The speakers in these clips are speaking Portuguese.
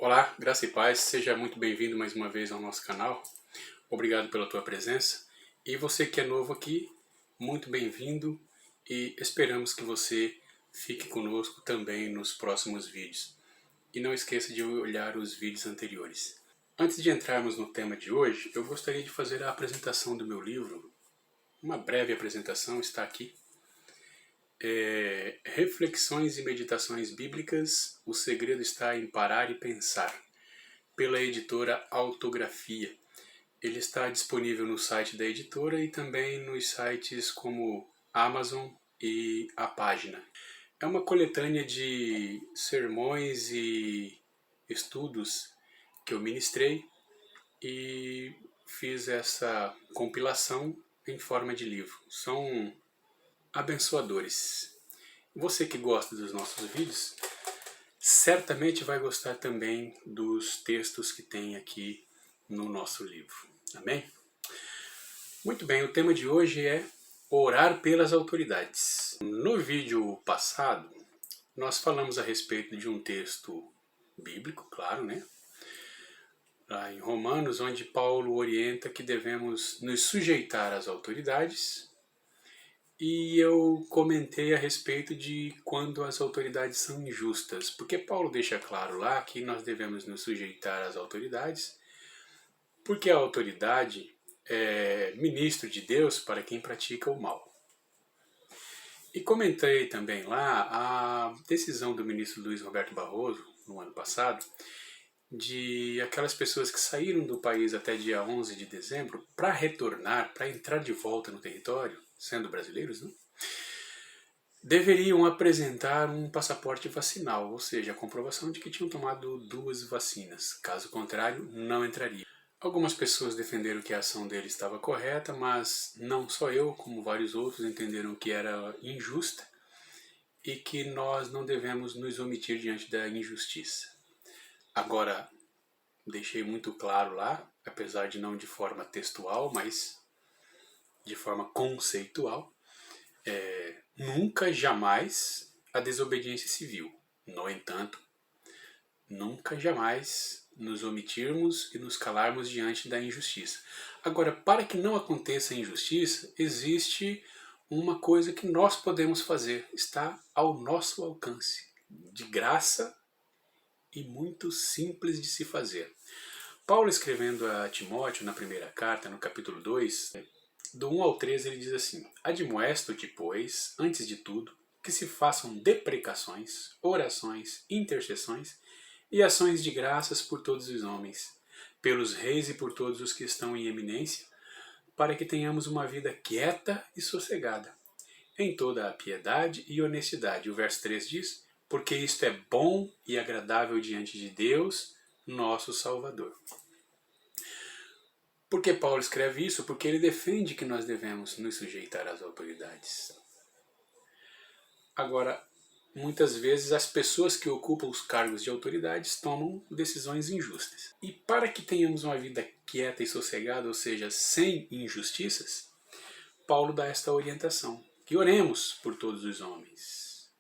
Olá, graça e paz, seja muito bem-vindo mais uma vez ao nosso canal. Obrigado pela tua presença. E você que é novo aqui, muito bem-vindo e esperamos que você fique conosco também nos próximos vídeos. E não esqueça de olhar os vídeos anteriores. Antes de entrarmos no tema de hoje, eu gostaria de fazer a apresentação do meu livro. Uma breve apresentação está aqui. Reflexões e Meditações Bíblicas, o segredo está em parar e pensar, pela editora Autografia. Ele está disponível no site da editora e também nos sites como Amazon e A Página. É uma coletânea de sermões e estudos que eu ministrei e fiz essa compilação em forma de livro. São abençoadores. Você que gosta dos nossos vídeos, certamente vai gostar também dos textos que tem aqui no nosso livro. Amém? Muito bem, o tema de hoje é orar pelas autoridades. No vídeo passado, nós falamos a respeito de um texto bíblico, claro, né? Lá em Romanos, onde Paulo orienta que devemos nos sujeitar às autoridades. E eu comentei a respeito de quando as autoridades são injustas, porque Paulo deixa claro lá que nós devemos nos sujeitar às autoridades, porque a autoridade é ministro de Deus para quem pratica o mal. E comentei também lá a decisão do ministro Luiz Roberto Barroso, no ano passado, de aquelas pessoas que saíram do país até dia 11 de dezembro para retornar, para entrar de volta no território, sendo brasileiros, né? Deveriam apresentar um passaporte vacinal, ou seja, a comprovação de que tinham tomado 2 vacinas. Caso contrário, não entraria. Algumas pessoas defenderam que a ação dele estava correta, mas não só eu, como vários outros entenderam que era injusta e que nós não devemos nos omitir diante da injustiça. Agora, deixei muito claro lá, apesar de não de forma textual, mas de forma conceitual, nunca, jamais a desobediência civil. No entanto, nunca, jamais nos omitirmos e nos calarmos diante da injustiça. Agora, para que não aconteça a injustiça, existe uma coisa que nós podemos fazer, está ao nosso alcance, de graça e muito simples de se fazer. Paulo, escrevendo a Timóteo na primeira carta, no capítulo 2, do 1 ao 13, ele diz assim: Admoesto-te, pois, antes de tudo, que se façam deprecações, orações, intercessões e ações de graças por todos os homens, pelos reis e por todos os que estão em eminência, para que tenhamos uma vida quieta e sossegada, em toda a piedade e honestidade. O verso 3 diz: porque isto é bom e agradável diante de Deus, nosso Salvador. Por que Paulo escreve isso? Porque ele defende que nós devemos nos sujeitar às autoridades. Agora, muitas vezes as pessoas que ocupam os cargos de autoridades tomam decisões injustas. E para que tenhamos uma vida quieta e sossegada, ou seja, sem injustiças, Paulo dá esta orientação, que oremos por todos os homens.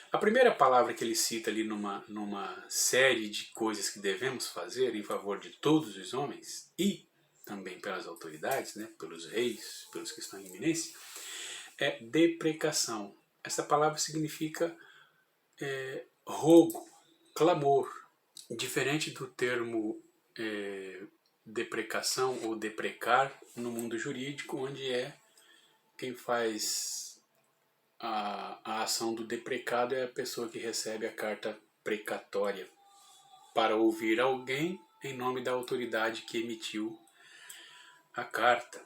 A primeira palavra que ele cita ali numa série de coisas que devemos fazer em favor de todos os homens e também pelas autoridades, né, pelos reis, pelos que estão em eminência, é deprecação. Essa palavra significa rogo, clamor, diferente do termo deprecação ou deprecar no mundo jurídico, onde é quem faz a ação do deprecado é a pessoa que recebe a carta precatória para ouvir alguém em nome da autoridade que emitiu a carta.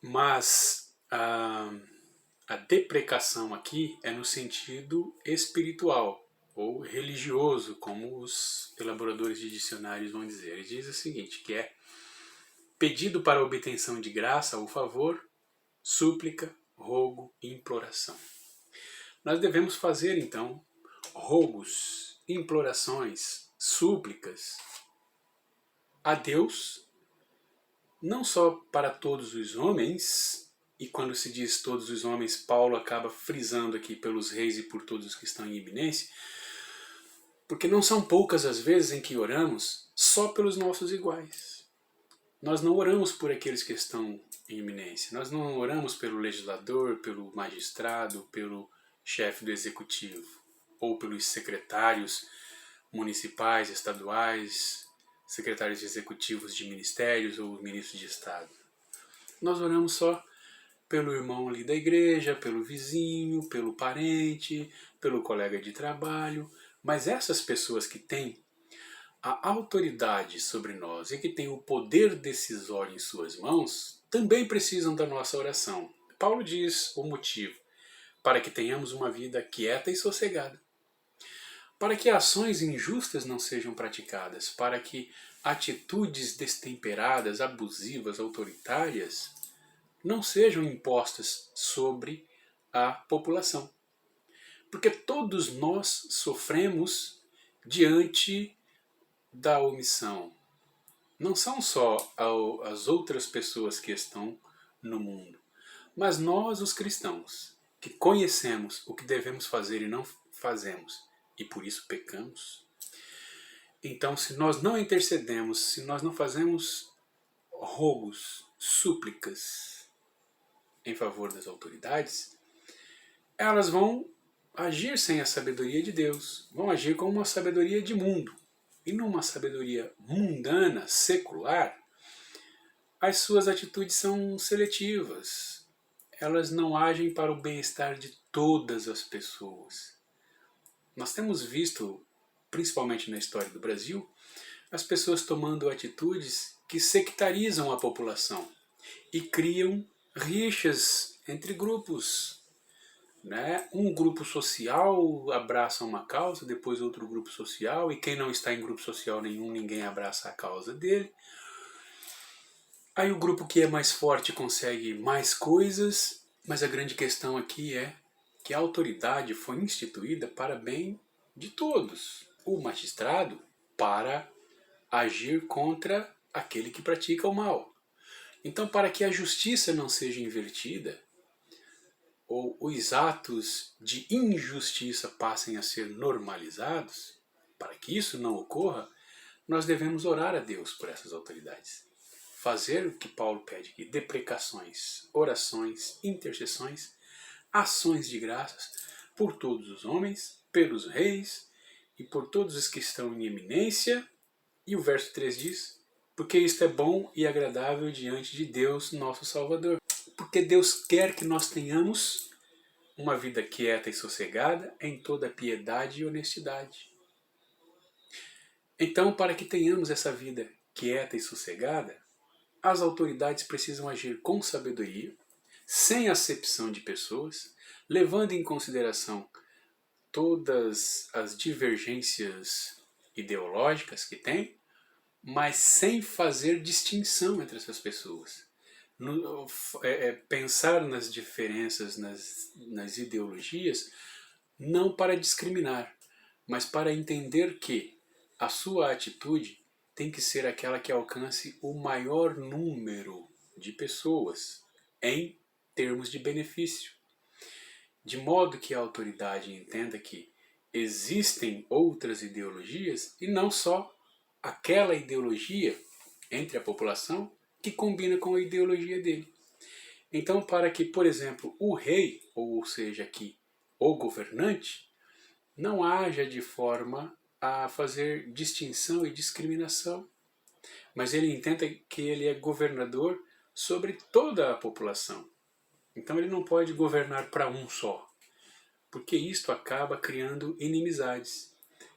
Mas a deprecação aqui é no sentido espiritual ou religioso, como os elaboradores de dicionários vão dizer. Ele diz o seguinte, que é pedido para obtenção de graça ou favor, súplica, rogo e imploração. Nós devemos fazer, então, rogos, implorações, súplicas a Deus, não só para todos os homens, e quando se diz todos os homens, Paulo acaba frisando aqui pelos reis e por todos os que estão em eminência, Porque não são poucas as vezes em que oramos só pelos nossos iguais. Nós não oramos por aqueles que estão em iminência. Nós não oramos pelo legislador, pelo magistrado, pelo chefe do executivo, ou pelos secretários municipais, estaduais, secretários executivos de ministérios ou ministros de Estado. Nós oramos só pelo irmão ali da igreja, pelo vizinho, pelo parente, pelo colega de trabalho. Mas essas pessoas que têm a autoridade sobre nós e que têm o poder decisório em suas mãos, também precisam da nossa oração. Paulo diz o motivo: para que tenhamos uma vida quieta e sossegada, para que ações injustas não sejam praticadas, para que atitudes destemperadas, abusivas, autoritárias não sejam impostas sobre a população. Porque todos nós sofremos diante da omissão. Não são só as outras pessoas que estão no mundo, mas nós, os cristãos, que conhecemos o que devemos fazer e não fazemos, e por isso pecamos. Então, se nós não intercedemos, se nós não fazemos rogos, súplicas em favor das autoridades, elas vão agir sem a sabedoria de Deus, vão agir com uma sabedoria de mundo. E numa sabedoria mundana, secular, as suas atitudes são seletivas. Elas não agem para o bem-estar de todas as pessoas. Nós temos visto, principalmente na história do Brasil, as pessoas tomando atitudes que sectarizam a população e criam rixas entre grupos. Né? Um grupo social abraça uma causa, depois outro grupo social, e quem não está em grupo social nenhum, ninguém abraça a causa dele. Aí o grupo que é mais forte consegue mais coisas, mas a grande questão aqui é que a autoridade foi instituída para bem de todos. O magistrado para agir contra aquele que pratica o mal. Então, para que a justiça não seja invertida, ou os atos de injustiça passem a ser normalizados, para que isso não ocorra, nós devemos orar a Deus por essas autoridades. Fazer o que Paulo pede aqui: deprecações, orações, intercessões, ações de graças por todos os homens, pelos reis e por todos os que estão em eminência. E o verso 3 diz: porque isto é bom e agradável diante de Deus, nosso Salvador. Porque Deus quer que nós tenhamos uma vida quieta e sossegada em toda piedade e honestidade. Então, para que tenhamos essa vida quieta e sossegada, as autoridades precisam agir com sabedoria, sem acepção de pessoas, levando em consideração todas as divergências ideológicas que tem, mas sem fazer distinção entre essas pessoas. Pensar nas diferenças, nas ideologias, não para discriminar, mas para entender que a sua atitude tem que ser aquela que alcance o maior número de pessoas em termos de benefício. De modo que a autoridade entenda que existem outras ideologias e não só aquela ideologia entre a população que combina com a ideologia dele. Então, para que, por exemplo, o rei, ou seja, aqui, o governante, não haja de forma a fazer distinção e discriminação, mas ele entenda que ele é governador sobre toda a população. Então ele não pode governar para um só, porque isto acaba criando inimizades.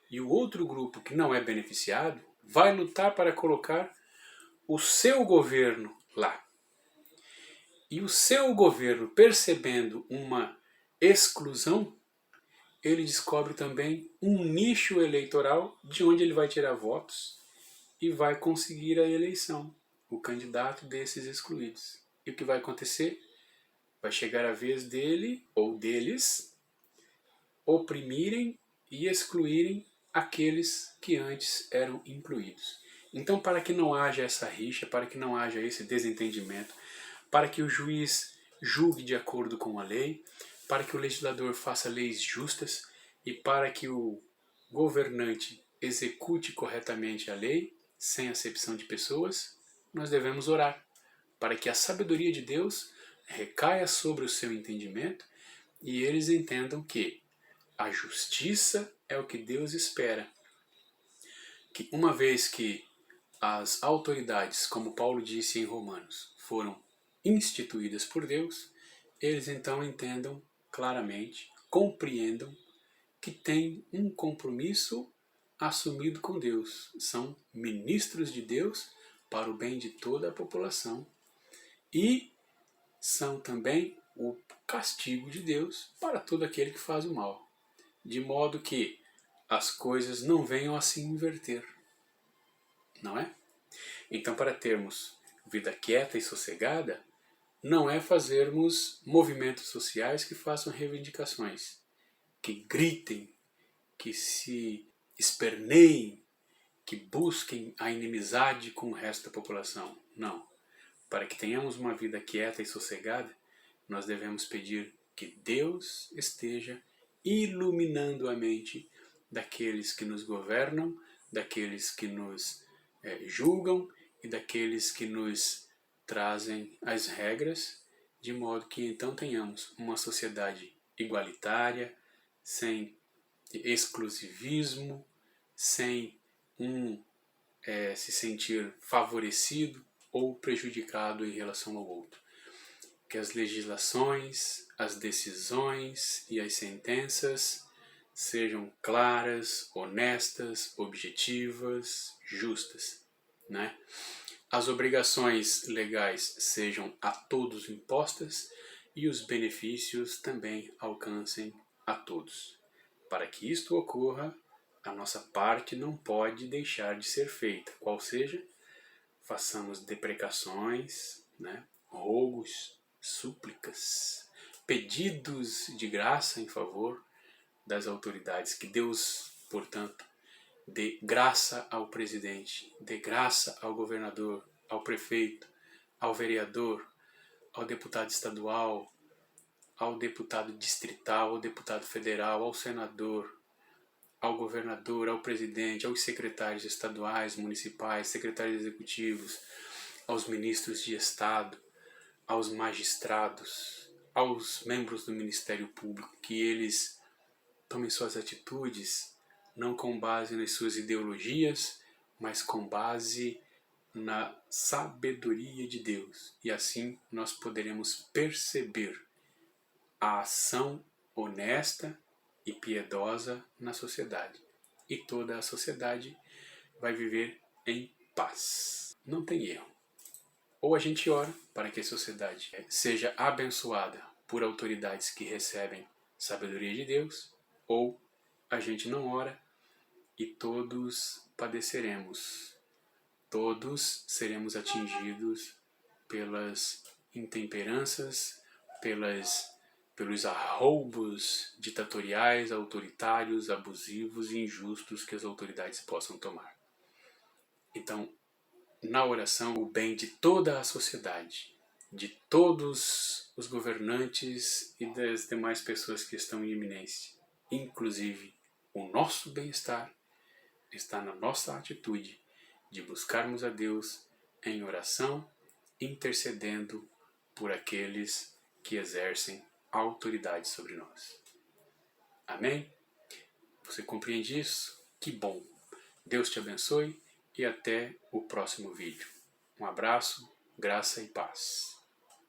E o outro grupo que não é beneficiado vai lutar para colocar o seu governo lá. E o seu governo, percebendo uma exclusão, ele descobre também um nicho eleitoral de onde ele vai tirar votos e vai conseguir a eleição, o candidato desses excluídos. E o que vai acontecer? Vai chegar a vez dele ou deles oprimirem e excluírem aqueles que antes eram incluídos. Então, para que não haja essa rixa, para que não haja esse desentendimento, para que o juiz julgue de acordo com a lei, para que o legislador faça leis justas e para que o governante execute corretamente a lei, sem acepção de pessoas, nós devemos orar para que a sabedoria de Deus recaia sobre o seu entendimento e eles entendam que a justiça é o que Deus espera. Que uma vez que as autoridades, como Paulo disse em Romanos, foram instituídas por Deus, eles então entendam claramente, compreendam que têm um compromisso assumido com Deus. São ministros de Deus para o bem de toda a população e são também o castigo de Deus para todo aquele que faz o mal, de modo que as coisas não venham a se inverter, não é? Então, para termos vida quieta e sossegada, não é fazermos movimentos sociais que façam reivindicações, que gritem, que se esperneiem, que busquem a inimizade com o resto da população. Não. Para que tenhamos uma vida quieta e sossegada, nós devemos pedir que Deus esteja iluminando a mente daqueles que nos governam, daqueles que nos julgam e daqueles que nos trazem as regras, de modo que então tenhamos uma sociedade igualitária, sem exclusivismo, sem se sentir favorecido ou prejudicado em relação ao outro. Que as legislações, as decisões e as sentenças sejam claras, honestas, objetivas, justas, né? As obrigações legais sejam a todos impostas e os benefícios também alcancem a todos. Para que isto ocorra, a nossa parte não pode deixar de ser feita, qual seja, façamos deprecações, né? Rogos, súplicas, pedidos de graça em favor das autoridades, que Deus, portanto, dê graça ao presidente, dê graça ao governador, ao prefeito, ao vereador, ao deputado estadual, ao deputado distrital, ao deputado federal, ao senador, ao governador, ao presidente, aos secretários estaduais, municipais, secretários executivos, aos ministros de Estado, aos magistrados, aos membros do Ministério Público, que eles tomem suas atitudes não com base nas suas ideologias, mas com base na sabedoria de Deus. E assim nós poderemos perceber a ação honesta e piedosa na sociedade. E toda a sociedade vai viver em paz. Não tem erro. Ou a gente ora para que a sociedade seja abençoada por autoridades que recebem sabedoria de Deus, ou a gente não ora e todos padeceremos. Todos seremos atingidos pelas intemperanças, pelos arroubos ditatoriais, autoritários, abusivos e injustos que as autoridades possam tomar. Então, na oração, o bem de toda a sociedade, de todos os governantes e das demais pessoas que estão em eminência, inclusive o nosso bem-estar, está na nossa atitude de buscarmos a Deus em oração, intercedendo por aqueles que exercem autoridade sobre nós. Amém? Você compreende isso? Que bom! Deus te abençoe e até o próximo vídeo. Um abraço, graça e paz.